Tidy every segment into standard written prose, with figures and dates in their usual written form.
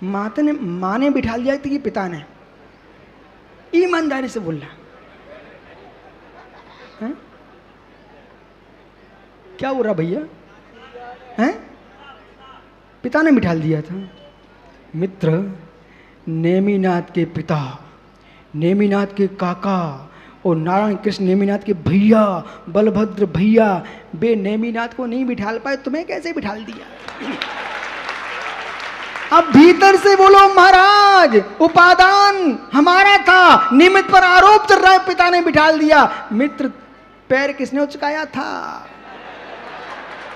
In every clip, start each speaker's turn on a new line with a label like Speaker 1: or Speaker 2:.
Speaker 1: माँ ने बिठा दिया कि पिता ने, ईमानदारी से बोलना है? क्या हो रहा भैया हैं? पिता ने बिठा दिया था। मित्र, नेमिनाथ के पिता, नेमिनाथ के काका और नारायण कृष्ण नेमिनाथ के भैया, बलभद्र भैया, वे नेमिनाथ को नहीं बिठाल पाए, तुम्हें कैसे बिठाल दिया? अब भीतर से बोलो महाराज, उपादान हमारा था, निमित्त पर आरोप चल रहा है, पिता ने बिठाल दिया। मित्र, पैर किसने उचकाया था?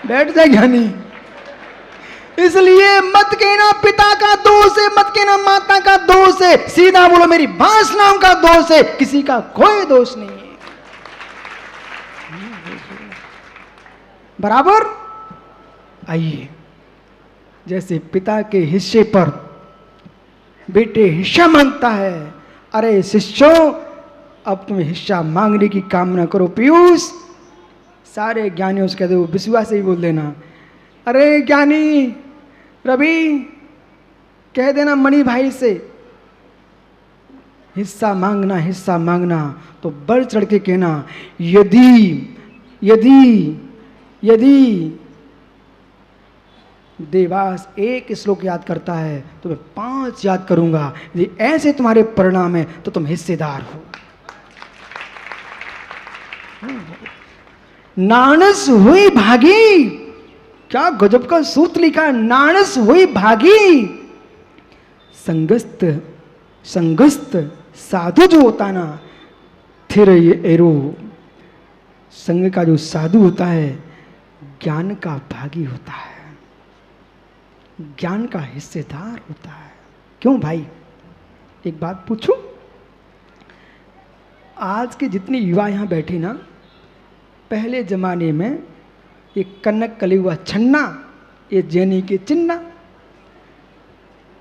Speaker 1: बैठ जाए ज्ञानी। इसलिए मत कहना पिता का दोष है, मत कहना माता का दोष है, सीधा बोलो मेरी वासनाओं का दोष है, किसी का कोई दोष नहीं है। बराबर? आइए, जैसे पिता के हिस्से पर बेटे हिस्सा मांगता है, अरे शिष्यों अब तुम्हें हिस्सा मांगने की कामना करो। पीयूष, सारे ज्ञानियों से कह दो, विश्वास से ही बोल देना, अरे ज्ञानी रवि कह देना मणि भाई से हिस्सा मांगना, हिस्सा मांगना। तो बढ़ चढ़ के कहना, यदि यदि यदि देवास एक श्लोक याद करता है तो मैं 5 याद करूंगा। यदि ऐसे तुम्हारे परिणाम है तो तुम हिस्सेदार हो। नानस हुई भागी, क्या गजब का सूत्र लिखा, नानस हुई भागी। संगस्त साधु जो होता है ना, थिर ये एरो, संग का जो साधु होता है ज्ञान का भागी होता है, ज्ञान का हिस्सेदार होता है। क्यों भाई, एक बात पूछूं, आज के जितने युवा यहां बैठे ना, पहले जमाने में ये कनक कले हुआ छन्ना, ये जेनी के चिन्ना,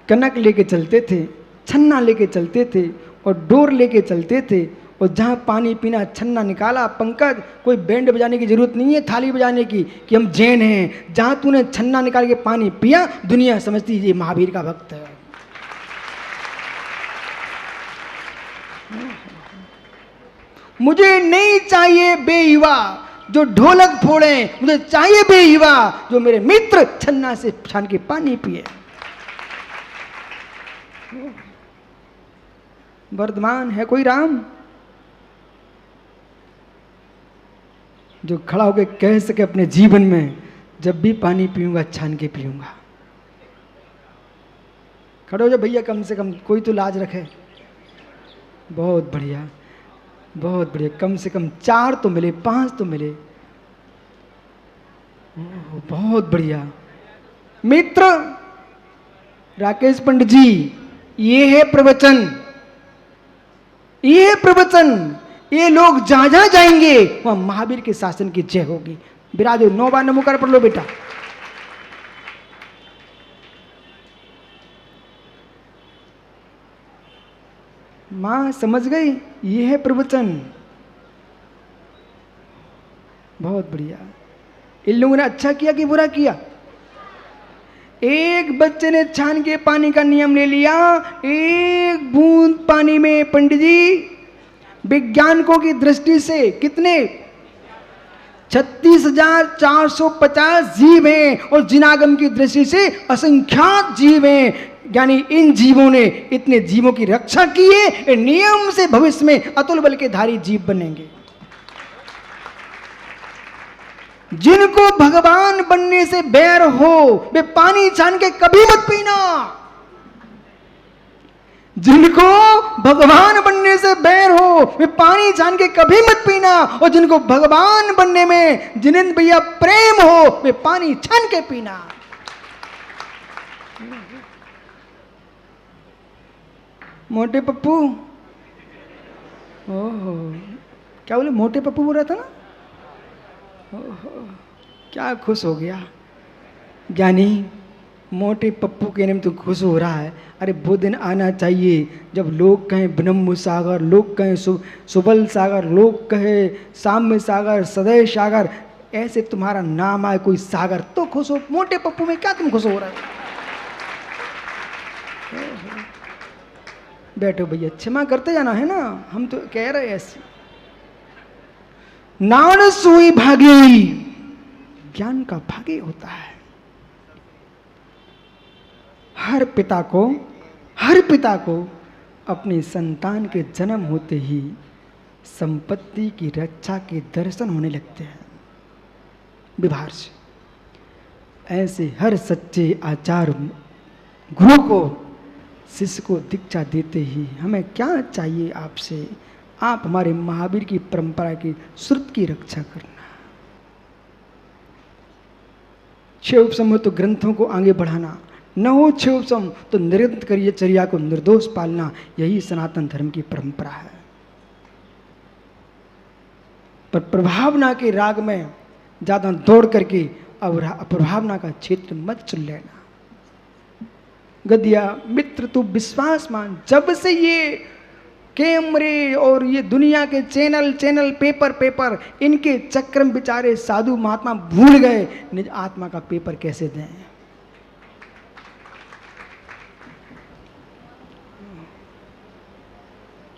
Speaker 1: कनक लेके चलते थे, छन्ना लेके चलते थे और डोर लेके चलते थे। और जहाँ पानी पीना छन्ना निकाला, पंकज कोई बैंड बजाने की जरूरत नहीं है, थाली बजाने की कि हम जैन हैं। जहाँ तूने छन्ना निकाल के पानी पिया, दुनिया समझती है ये महावीर का भक्त है। मुझे नहीं चाहिए बेईवा जो ढोलक फोड़े, मुझे चाहिए बेईवा जो मेरे मित्र छन्ना से छान के पानी पिए। वर्धमान है कोई राम जो खड़ा होकर कह सके अपने जीवन में, जब भी पानी पीऊंगा छान के पीऊंगा। खड़े हो जाओ भैया, कम से कम कोई तो लाज रखे। बहुत बढ़िया, बहुत बढ़िया, कम से कम 4 तो मिले, 5 तो मिले। बहुत बढ़िया। मित्र राकेश पंडित जी, ये है प्रवचन, ये है प्रवचन। ये लोग जहां जहां जाएंगे वहां महावीर के शासन की जय होगी। विराजो, 9 बार नमोकार पढ़ लो बेटा। मां समझ गई, ये है प्रवचन। बहुत बढ़िया। इन लोगों ने अच्छा किया कि बुरा किया? एक बच्चे ने छान के पानी का नियम ले लिया, एक बूंद पानी में पंडित जी वैज्ञानिकों की दृष्टि से कितने 36,450 जीव हैं और जिनागम की दृष्टि से असंख्यात जीव हैं। यानी इन जीवों ने इतने जीवों की रक्षा की है, नियम से भविष्य में अतुल बल के धारी जीव बनेंगे। जिनको भगवान बनने से बैर हो वे पानी छान के कभी मत पीना। जिनको भगवान बनने से बैर हो वे पानी छान के कभी मत पीना, और जिनको भगवान बनने में जिन्हें भैया प्रेम हो वे पानी छान के पीना। मोटे पप्पू, ओहो क्या बोले, मोटे पप्पू बोल रहा था ना। ओहो क्या खुश हो गया ज्ञानी, मोटे पप्पू कहने में तो खुश हो रहा है। अरे वो दिन आना चाहिए जब लोग कहें ब्रह्म सागर, लोग कहें सुबल सागर, लोग कहें साम्य सागर, सदैव सागर, ऐसे तुम्हारा नाम आए कोई सागर तो खुश हो। मोटे पप्पू में क्या तुम खुश हो रहे हो? बैठो भैया, क्षमा करते जाना है ना, हम तो कह रहे ऐसे। नाण सोई भागी, ज्ञान का भागी होता है। हर पिता को अपनी संतान के जन्म होते ही संपत्ति की रक्षा के दर्शन होने लगते हैं व्यवहार से। ऐसे हर सच्चे आचार्य गुरु को शिष्य को दीक्षा देते ही हमें क्या चाहिए आपसे, आप हमारे महावीर की परंपरा की श्रुत की रक्षा करना। 6 उपसम हो तो ग्रंथों को आगे बढ़ाना, न हो 6 उपसम तो निरंतर करिए चर्या को निर्दोष पालना। यही सनातन धर्म की परंपरा है। पर प्रभावना के राग में ज्यादा दौड़ करके अप्रभावना का क्षेत्र मत चुन लेना। गदिया मित्र तू विश्वास मान, जब से ये कैमरे और ये दुनिया के चैनल पेपर इनके चक्र में बेचारे साधु महात्मा भूल गए निज आत्मा का पेपर कैसे दें।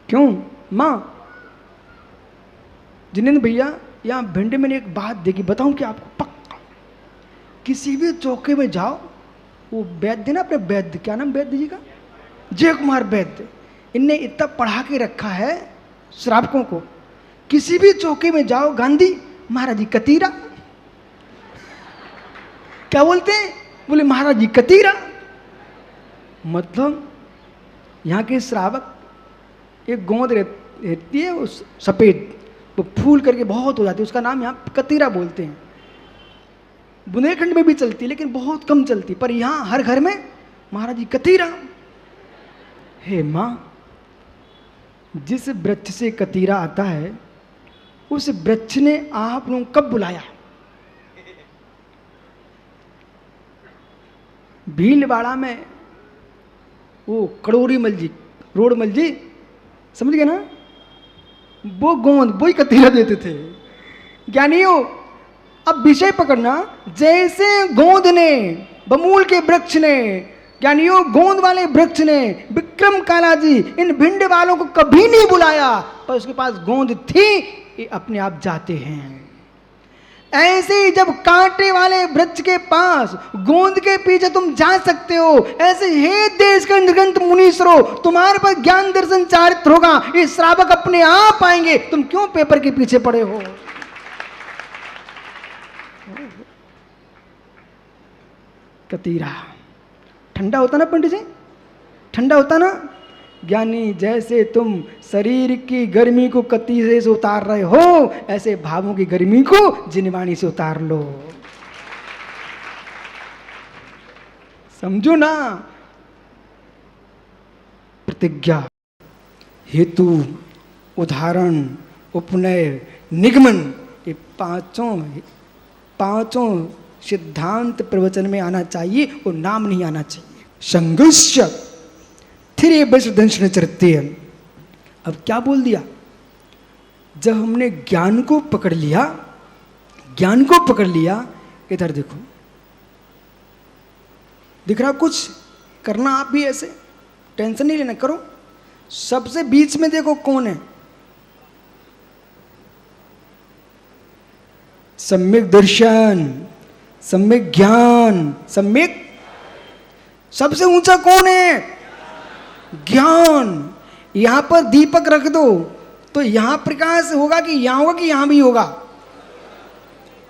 Speaker 1: क्यों मां जिनेंद्र भैया, यहां भिंड में एक बात देखी, बताऊं कि आपको पक्का, किसी भी चौके में जाओ, वो वैद्य ना, अपने वैद्य, क्या नाम वैद्य जी का, जय कुमार वैद्य, इनने इतना पढ़ा के रखा है श्रावकों को। किसी भी चौके में जाओ, गांधी महाराज जी कतीरा, क्या बोलते हैं, बोले महाराज जी कतीरा। मतलब यहाँ के श्रावक, एक गोंद रहती है वो सफेद, वो फूल करके बहुत हो जाती है, उसका नाम यहाँ कतीरा बोलते हैं। बुंदेलखंड में भी चलती है लेकिन बहुत कम चलती, पर यहाँ हर घर में महाराज जी कतीरा। हे माँ, जिस वृक्ष से कतीरा आता है उस वृक्ष ने आप लोगों कब बुलाया? भीलवाड़ा में वो कड़ोरी मल जी, रोड मल जी, समझ गए ना, वो गोंद वही कतीरा देते थे। ज्ञानियों, अब विषय पकड़ना, जैसे गोंद ने, बमूल के वृक्ष ने, ज्ञानियों गोंद वाले वृक्ष ने, विक्रम काला जी इन भिंड वालों को कभी नहीं बुलाया, पर उसके पास गोंद थी, ये अपने आप जाते हैं। ऐसे ही जब कांटे वाले वृक्ष के पास गोंद के पीछे तुम जा सकते हो, ऐसे हे देश के निर्गंत मुनीश्वरों, तुम्हारे पास ज्ञान दर्शन चारित्र होगा, ये श्रावक अपने आप आएंगे। तुम क्यों पेपर के पीछे पड़े हो? कतीरा ठंडा होता ना पंडित जी, ठंडा होता ना। ज्ञानी, जैसे तुम शरीर की गर्मी को कतीरे से उतार रहे हो, ऐसे भावों की गर्मी को जिनवाणी से उतार लो। समझो ना। प्रतिज्ञा, हेतु, उदाहरण, उपनय, निगमन, ये पांचों सिद्धांत प्रवचन में आना चाहिए और नाम नहीं आना चाहिए। संघर्ष थिरे बंश चरते। अब क्या बोल दिया? जब हमने ज्ञान को पकड़ लिया, इधर देखो, दिख रहा कुछ करना, आप भी ऐसे टेंशन नहीं लेना, करो। सबसे बीच में देखो कौन है? सम्यक दर्शन, सम्यक ज्ञान, सम्यक, सबसे ऊंचा कौन है? ज्ञान। यहां पर दीपक रख दो तो यहां प्रकाश होगा कि यहां होगा कि यहां भी होगा?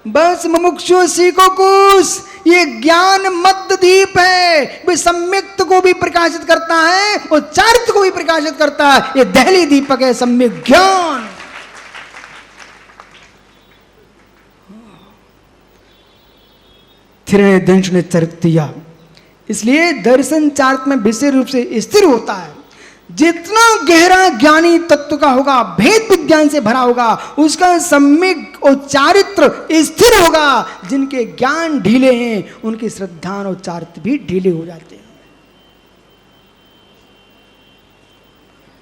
Speaker 1: बस मुमुक्षु सीखो कुछ, ये ज्ञान मध्य दीप है, वे सम्यक्त को भी प्रकाशित करता है और चारित्र को भी प्रकाशित करता है। ये दहली दीपक है, सम्यक ज्ञान। थिरे दंश ने चरित्या, इसलिए दर्शन चार्ट में विशेष रूप से स्थिर होता है। जितना गहरा ज्ञानी तत्व का होगा, भेद विज्ञान से भरा होगा, उसका सम्यक और चारित्र स्थिर होगा। जिनके ज्ञान ढीले हैं उनकी श्रद्धा और चारित्र भी ढीले हो जाते हैं।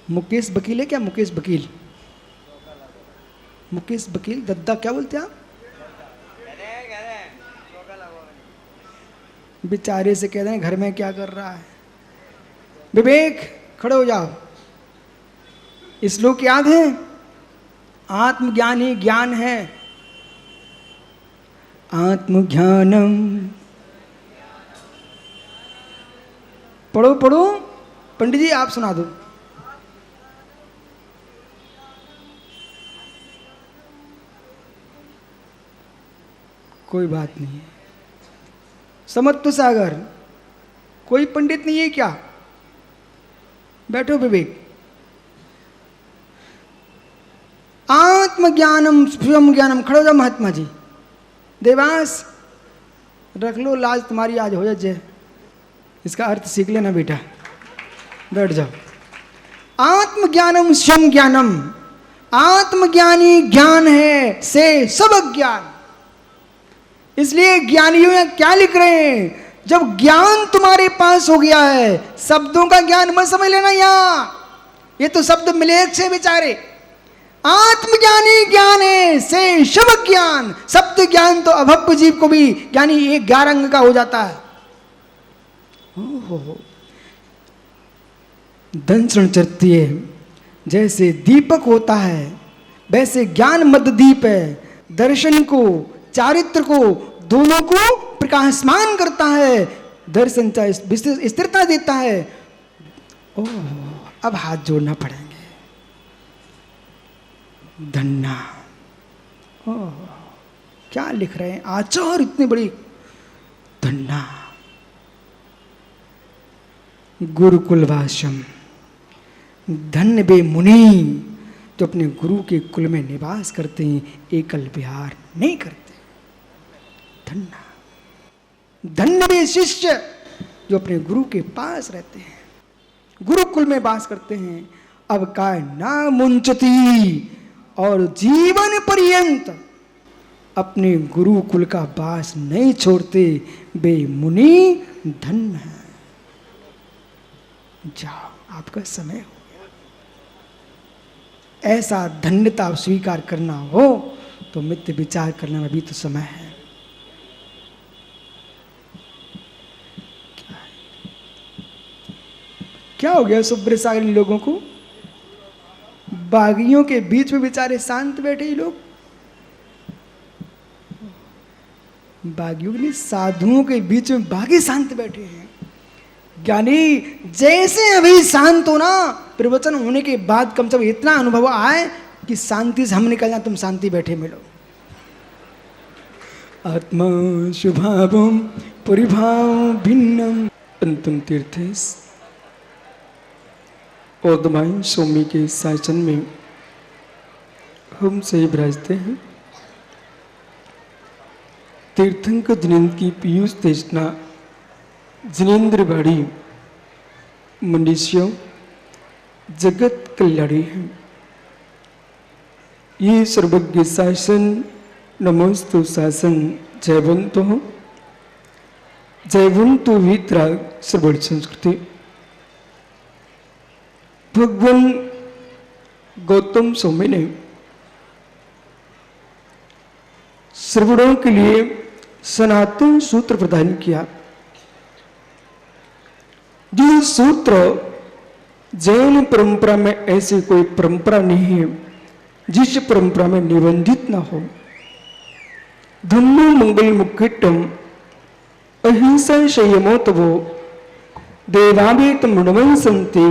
Speaker 1: मुकेश वकील है क्या? मुकेश वकील दद्दा, क्या बोलते हैं आप? बेचारे से कहते हैं घर में क्या कर रहा है, विवेक खड़े हो जाओ। श्लोक याद है? आत्मज्ञान ही ज्ञान है। आत्मज्ञानम, पढ़ो पढ़ो, पंडित जी आप सुना दो। कोई बात नहीं है। समत्व सागर, कोई पंडित नहीं है क्या? बैठो विवेक। आत्मज्ञानम स्वयं ज्ञानम, खड़ो जाओ महात्मा जी। देवास रख लो लाज, तुम्हारी आज हो जाए। इसका अर्थ सीख लेना बेटा, बैठ जाओ। आत्मज्ञानम स्वयं ज्ञानम, आत्मज्ञानी ज्ञान है से सब ज्ञान। इसलिए ज्ञानियों यहाँ क्या लिख रहे हैं? जब ज्ञान तुम्हारे पास हो गया है, शब्दों का ज्ञान मत समझ लेना यहां, ये तो शब्द मिलेक से बेचारे। आत्मज्ञानी ज्ञान है से शब्द ज्ञान। शब्द ज्ञान तो अभव्य जीव को भी ज्ञानी 11 अंग का हो जाता है। दंसण चरती है, जैसे दीपक होता है वैसे ज्ञान मध्य दीप है। दर्शन को, चारित्र को, दोनों को प्रकाशमान करता है। दर्शन स्थिरता देता है। ओह, अब हाथ जोड़ना पड़ेंगे। धन्ना, ओह क्या लिख रहे हैं आचार्य, इतनी बड़ी धन्ना। गुरुकुलवासम, धन्य वे मुनि जो अपने गुरु के कुल में निवास करते हैं, एकल विहार नहीं करते। धन्ना, धन्य वे शिष्य जो अपने गुरु के पास रहते हैं, गुरुकुल में वास करते हैं। अब काय ना मुंचती, और जीवन पर्यंत अपने गुरुकुल का वास नहीं छोड़ते, वे मुनि धन्य है। जाओ, आपका समय हो गया। ऐसा धन्यता स्वीकार करना हो तो मित्र विचार करने में भी तो समय है। क्या हो गया सुब्र सागर लोगों को? बागियों के बीच में बेचारे शांत बैठे ही लोग। बागियों के साधुओं के बीच में बागी शांत बैठे हैं। ज्ञानी जैसे अभी शांत हो ना, प्रवचन होने के बाद कम से कम इतना अनुभव आए कि शांति से हम निकल जाए, तुम शांति बैठे मिलो। आत्मा शुभावम परिभाव भिन्नम अंतम तीर्थेश। और दमाई स्वामी के शासन में हम सही विराजते हैं। तीर्थंकर जिनेन्द्र की पीयूष तेजना जिनेन्द्र बाड़ी मनुष्यों जगत कल्याणी है। ये सर्वज्ञ शासन नमोस्तु शासन जयवंतो जयवंतो वित्रा सर्वण संस्कृति। भगवान गौतम स्वामी ने श्रवणों के लिए सनातन सूत्र प्रदान किया। ये सूत्र जैन परंपरा में ऐसी कोई परंपरा नहीं है जिस परंपरा में निबंधित न हो। धम्मो मंगल मुख्यम अहिंसा संयमो तवो देवावेत मुणवन संति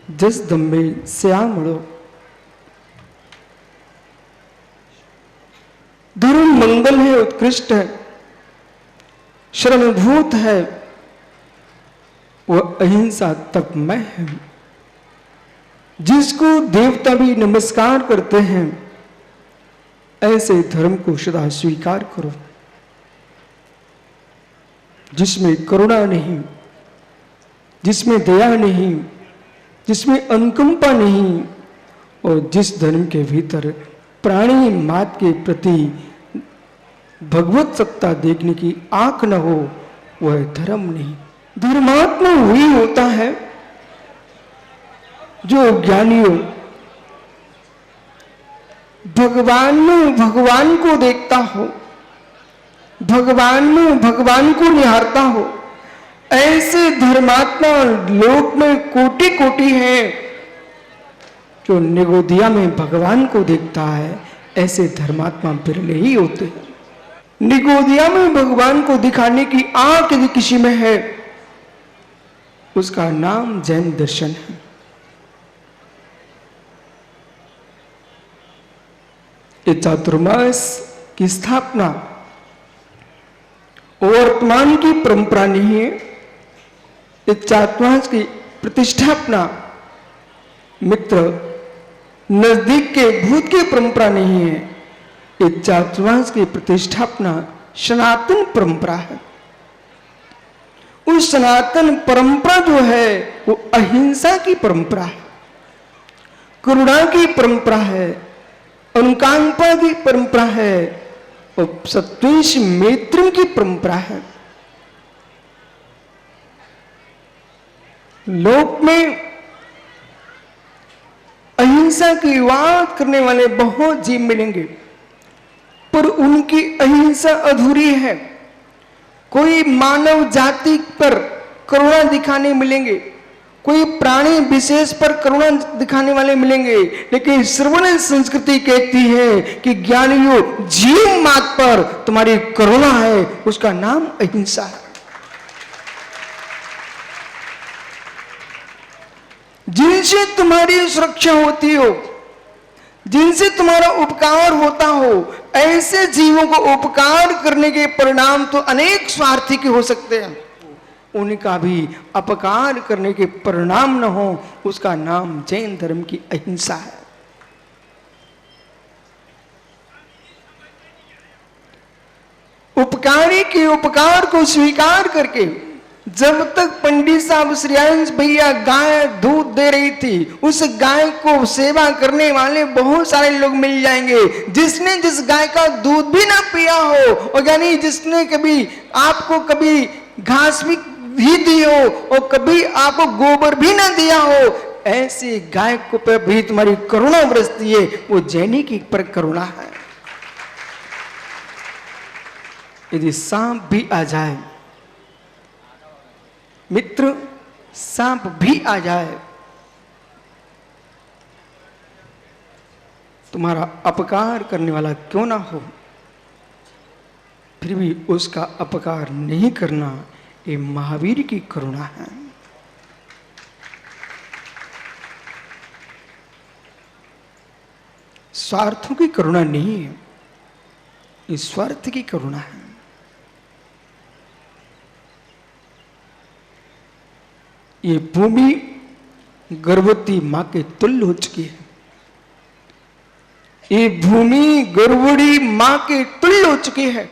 Speaker 1: जस धम्मे श्यामणो। धर्म मंगल है, उत्कृष्ट है, शरणभूत है, वह अहिंसा तपमय है जिसको देवता भी नमस्कार करते हैं। ऐसे धर्म को सदा स्वीकार करो जिसमें करुणा नहीं, जिसमें दया नहीं, जिसमें अनुकंपा नहीं, और जिस धर्म के भीतर प्राणी मात के प्रति भगवत सत्ता देखने की आंख न हो, वह धर्म नहीं। धर्मात्मा वही होता है जो ज्ञानियों भगवान में भगवान को देखता हो, भगवान में भगवान को निहारता हो, ऐसे धर्मात्मा लोक में कोटि कोटि हैं जो निगोदिया में भगवान को देखता है। ऐसे धर्मात्मा बिरले ही होते हैं। निगोदिया में भगवान को दिखाने की आंख यदि किसी में है, उसका नाम जैन दर्शन है। ये चातुर्मास की स्थापना वर्तमान की परंपरा नहीं है। ये चातुर्मास की प्रतिष्ठापना मित्र नजदीक के भूत की परंपरा नहीं है। ये चातुर्मास की प्रतिष्ठापना सनातन परंपरा है। उस सनातन परंपरा जो है वो अहिंसा की परंपरा है, करुणा की परंपरा है, अनुकंपा की परंपरा है और सत्वेश मैत्री की परंपरा है। लोक में अहिंसा की बात करने वाले बहुत जीव मिलेंगे, पर उनकी अहिंसा अधूरी है। कोई मानव जाति पर करुणा दिखाने मिलेंगे, कोई प्राणी विशेष पर करुणा दिखाने वाले मिलेंगे, लेकिन श्रवण संस्कृति कहती है कि ज्ञानियों जीव मात्र पर तुम्हारी करुणा है, उसका नाम अहिंसा है। जिनसे तुम्हारी सुरक्षा होती हो, जिनसे तुम्हारा उपकार होता हो, ऐसे जीवों को उपकार करने के परिणाम तो अनेक स्वार्थी के हो सकते हैं। उनका भी अपकार करने के परिणाम न हो, उसका नाम जैन धर्म की अहिंसा है। उपकारी के उपकार को स्वीकार करके जब तक पंडित साहब श्रेयांश भैया गाय दूध दे रही थी, उस गाय को सेवा करने वाले बहुत सारे लोग मिल जाएंगे। जिसने जिस गाय का दूध भी ना पिया हो, और यानी जिसने कभी आपको कभी घास भी दी हो और कभी आपको गोबर भी ना दिया हो, ऐसी गाय को पर भी तुम्हारी करुणा बरसती है, वो जैनी की पर करुणा है। यदि सांप भी आ जाए मित्र, सांप भी आ जाए, तुम्हारा अपकार करने वाला क्यों ना हो, फिर भी उसका अपकार नहीं करना, ये महावीर की करुणा है। स्वार्थों की करुणा नहीं है, ये स्वार्थ की करुणा है। ये भूमि गर्भवती मां के तुल्य हो चुकी है। ये भूमि गर्भवती मां के तुल्य हो चुकी है।